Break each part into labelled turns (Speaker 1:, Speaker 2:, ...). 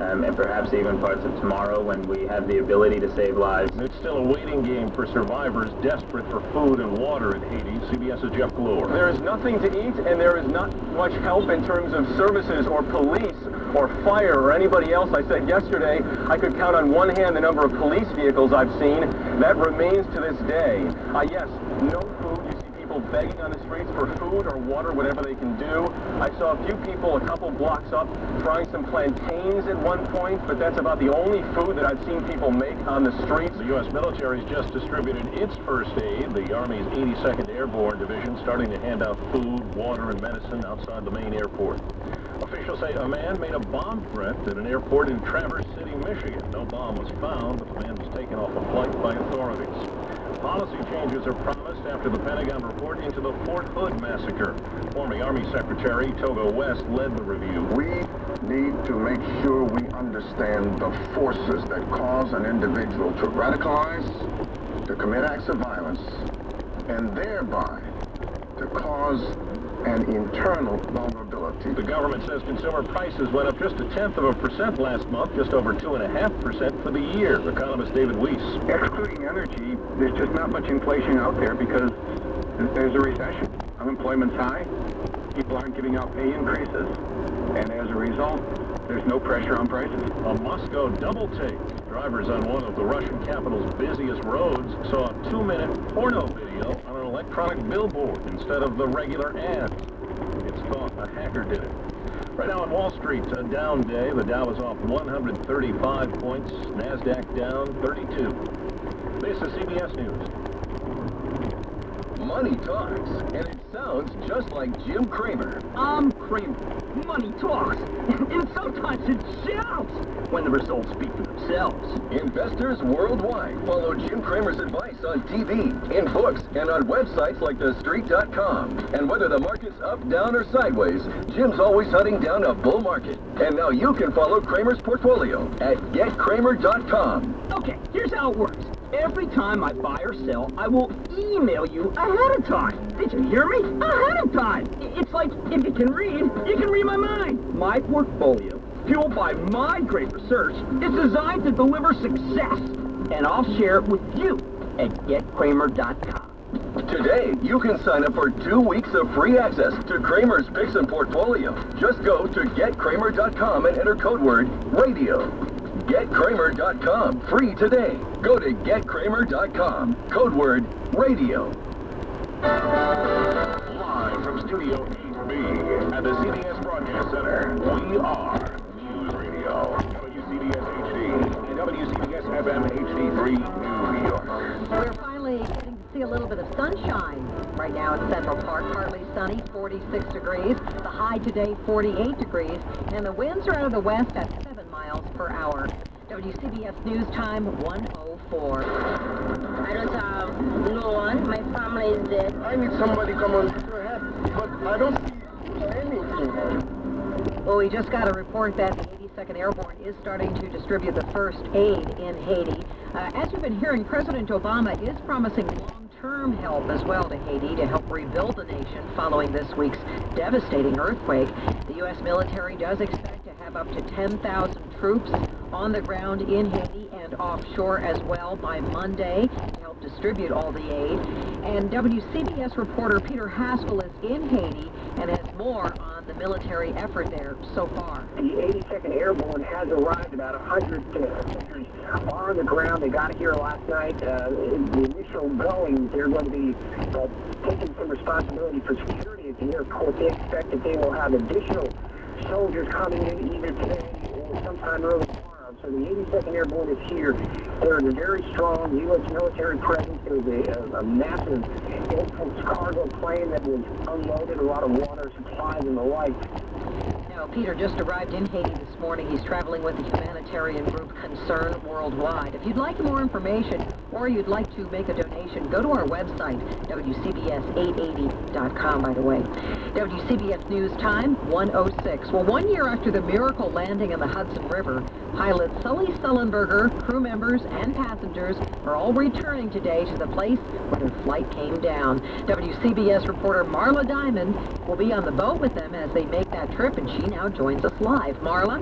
Speaker 1: and perhaps even parts of tomorrow when we have the ability to save lives.
Speaker 2: It's still a waiting game for survivors desperate for food and water in Haiti. CBS's Jeff Glore.
Speaker 3: There is nothing to eat, and there is not much help in terms of services or police or fire or anybody else. I said yesterday I could count on one hand the number of police vehicles I've seen. That remains to this day. Yes, no food. You see people begging on the streets for food or water, whatever they can do. I saw a few people a couple blocks up frying some plantains at one point, but that's about the only food that I've seen people make on the streets.
Speaker 2: The U.S. military has just distributed its first aid. The Army's 82nd Airborne Division starting to hand out food, water, and medicine outside the main airport. Officials say a man made a bomb threat at an airport in Traverse City, Michigan. No bomb was found, but the man was taken off a flight by authorities. Policy changes are promised after the Pentagon report into the Fort Hood massacre. Former Army Secretary Togo West led the review.
Speaker 4: We need to make sure we understand the forces that cause an individual to radicalize, to commit acts of violence, and thereby to cause an internal vulnerability.
Speaker 2: The government says consumer prices went up just 0.1% last month, just over 2.5% for the year. Economist David Weiss.
Speaker 5: Excluding energy, there's just not much inflation out there because there's a recession. Unemployment's high, people aren't giving out pay increases, and as a result, there's no pressure on prices.
Speaker 2: A Moscow double take. Drivers on one of the Russian capital's busiest roads saw a 2-minute porno video on an electronic billboard instead of the regular ad. It's thought a hacker did it. Right now on Wall Street, a down day. The Dow is off 135 points. NASDAQ down 32. This is CBS News.
Speaker 6: Money talks, and it sounds just like Jim Cramer.
Speaker 7: I'm Cramer. Money talks, and sometimes it shouts when the results speak for themselves.
Speaker 6: Investors worldwide follow Jim Cramer's advice on TV, in books, and on websites like TheStreet.com. And whether the market's up, down, or sideways, Jim's always hunting down a bull market. And now you can follow Cramer's portfolio at GetCramer.com.
Speaker 7: Okay, here's how it works. Every time I buy or sell, I will email you ahead of time. Did you hear me? Ahead of time. It's like, if you can read, you can read my mind. My portfolio, fueled by my great research, is designed to deliver success. And I'll share it with you at GetCramer.com.
Speaker 6: Today, you can sign up for 2 weeks of free access to Cramer's Picks and Portfolio. Just go to GetCramer.com and enter code word RADIO. GetCramer.com, free today. Go to GetCramer.com, code word RADIO.
Speaker 2: Live from Studio 8B at the CBS Broadcast Center, we are News Radio, WCBS HD, and WCBS FM HD3, New York.
Speaker 8: We're finally getting to see a little bit of sunshine right now in Central Park. Partly sunny, 46 degrees. The high today, 48 degrees. And the winds are out of the west at 7 miles per hour. WCBS News Time 1:04.
Speaker 9: I don't have no one. My family is dead.
Speaker 4: I need somebody come on to your head, but I don't see anything.
Speaker 8: Well, we just got a report that the 82nd Airborne is starting to distribute the first aid in Haiti. As you've been hearing, President Obama is promising long-term help as well to Haiti to help rebuild the nation following this week's devastating earthquake. The U.S. military does expect to have up to 10,000 troops on the ground in Haiti and offshore as well by Monday to help distribute all the aid. And WCBS reporter Peter Haskell is in Haiti and has more on the military effort there so far.
Speaker 5: The 82nd Airborne has arrived. About 100 soldiers are on the ground. They got here last night. The initial going, they're going to be taking some responsibility for security at the airport. They expect that they will have additional soldiers coming in either today or sometime early tomorrow. So the 82nd Airborne is here. There's a very strong U.S. military presence. There was a massive Air cargo plane that was unloaded, a lot of water supplies and the like.
Speaker 8: Now, Peter just arrived in Haiti this morning. He's traveling with the humanitarian group Concern Worldwide. If you'd like more information or you'd like to make a donation, go to our website, WCBS880.com, by the way. WCBS News Time, 1:06. Well, 1 year after the miracle landing in the Hudson River, pilot Sully Sullenberger, crew members, and passengers are all returning today to the place where their flight came down. WCBS reporter Marla Diamond will be on the boat with them as they make that trip, and she now joins us live. Marla?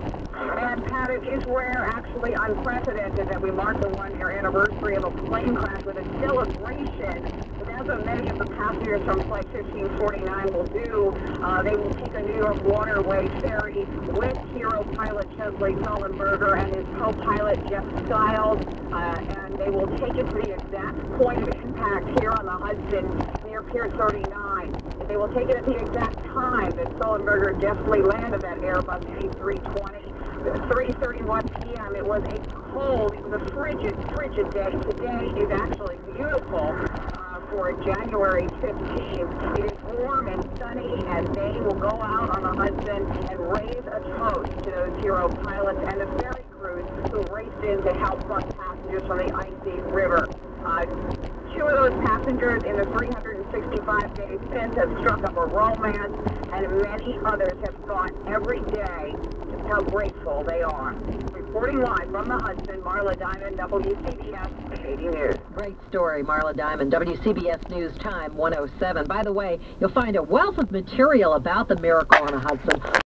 Speaker 10: And Pat, it is rare, actually unprecedented, that we mark the one-year anniversary of a plane crash with a celebration. But as of many of the passengers from Flight 1549 will do, they will take a New York waterway ferry with hero pilot Chesley Sullenberger and his co-pilot Jeff Stiles, and they will take it to the exact point of impact here on the Hudson near Pier 39. They will take it at the exact time that Sullenberger deftly landed that Airbus A320. 3:31 p.m. It was a cold, it was a frigid day. Today is actually beautiful for January 15th. It is warm and sunny, and they will go out on the Hudson and raise a toast to those hero pilots and the ferry crews who raced in to help bus passengers from the icy river. Two of those passengers in the 365 days since have struck up a romance, and many others have thought every day just how grateful they are. Reporting live from the Hudson, Marla Diamond, WCBS 80 News.
Speaker 8: Great story, Marla Diamond, WCBS News Time 107. By the way, you'll find a wealth of material about the miracle on the Hudson